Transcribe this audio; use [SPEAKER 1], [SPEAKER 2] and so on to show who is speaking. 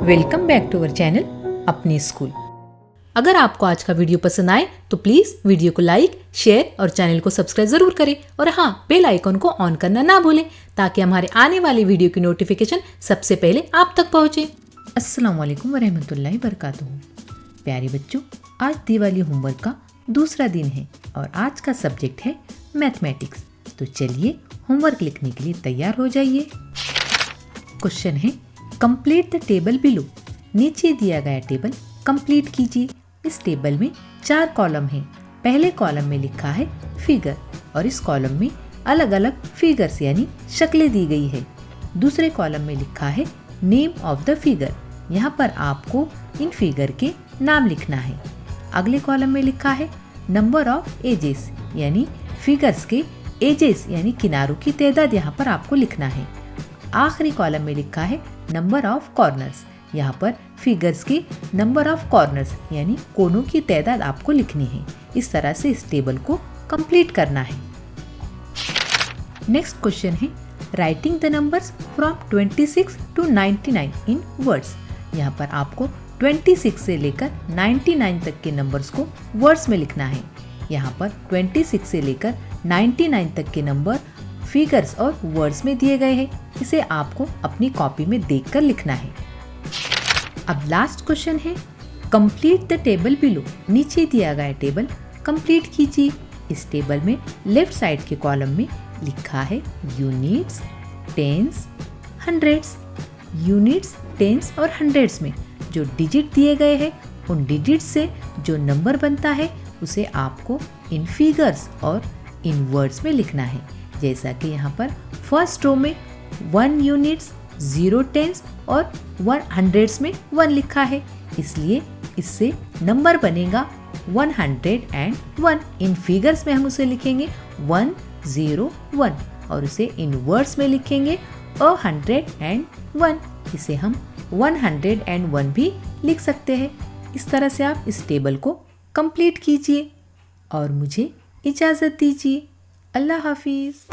[SPEAKER 1] Welcome back to our channel अपनी school. अगर आपको आज का वीडियो पसंद आए तो प्लीज़ वीडियो को लाइक, शेयर और चैनल को सब्सक्राइब ज़रूर करें और हाँ, बेल आइकन को ऑन करना ना भूलें ताकि हमारे आने वाले वीडियो की नोटिफिकेशन सबसे पहले आप तक पहुँचे। अस्सलाम वालेकुम वरहमतुल्लाहि वबरकातुहू। प्यारे बच्चों, आज दिवाली होमवर्क का दूसरा दिन है और आज का सब्जेक्ट है मैथमेटिक्स। तो चलिए होमवर्क लिखने के लिए तैयार हो जाइए। क्वेश्चन है, कंप्लीट द टेबल बिलो। नीचे दिया गया टेबल कंप्लीट कीजिए। इस टेबल में 4 कॉलम हैं। पहले कॉलम में लिखा है फिगर और इस कॉलम में अलग अलग फिगर्स यानी शक्लें दी गई है। दूसरे कॉलम में लिखा है नेम ऑफ द फिगर। यहाँ पर आपको इन फिगर के नाम लिखना है। अगले कॉलम में लिखा है नंबर ऑफ एजेस यानी फिगर्स के एजेस यानी किनारों की तादाद यहाँ पर आपको लिखना है। आखिरी कॉलम में लिखा है नंबर ऑफ कॉर्नर्स। यहाँ पर फिगर्स के नंबर ऑफ कॉर्नर्स यानी कोनों की तादाद आपको लिखनी है। इस तरह से इस टेबल को कंप्लीट करना है। नेक्स्ट क्वेश्चन है, writing the numbers from 26 to 99 in words. यहाँ पर आपको 26 से लेकर 99 तक के नंबर्स को वर्ड्स में लिखना है। यहाँ पर 26 से लेकर 99 तक के नंबर फिगर्स और वर्ड्स में दिए गए हैं। इसे आपको अपनी कॉपी में देखकर लिखना है। अब लास्ट क्वेश्चन है, कंप्लीट द टेबल बिलो। नीचे दिया गया टेबल कंप्लीट कीजिए। इस टेबल में लेफ्ट साइड के कॉलम में लिखा है units, tens, hundreds. Units, tens और हंड्रेड्स में जो डिजिट दिए गए हैं उन डिजिट से जो नंबर बनता है उसे आपको इन फिगर्स और इन वर्ड्स में लिखना है। जैसा कि यहाँ पर फर्स्ट रो में 1 यूनिट्स, 0 टेंस और 1 हंड्रेड्स में 1 लिखा है, इसलिए इससे नंबर बनेगा 101। इन फिगर्स में हम उसे लिखेंगे 101 और उसे इन वर्ड्स में लिखेंगे 101। इसे हम 101 भी लिख सकते हैं। इस तरह से आप इस टेबल को कंप्लीट कीजिए और मुझे इजाज़त दीजिए। अल्लाह हाफिज़।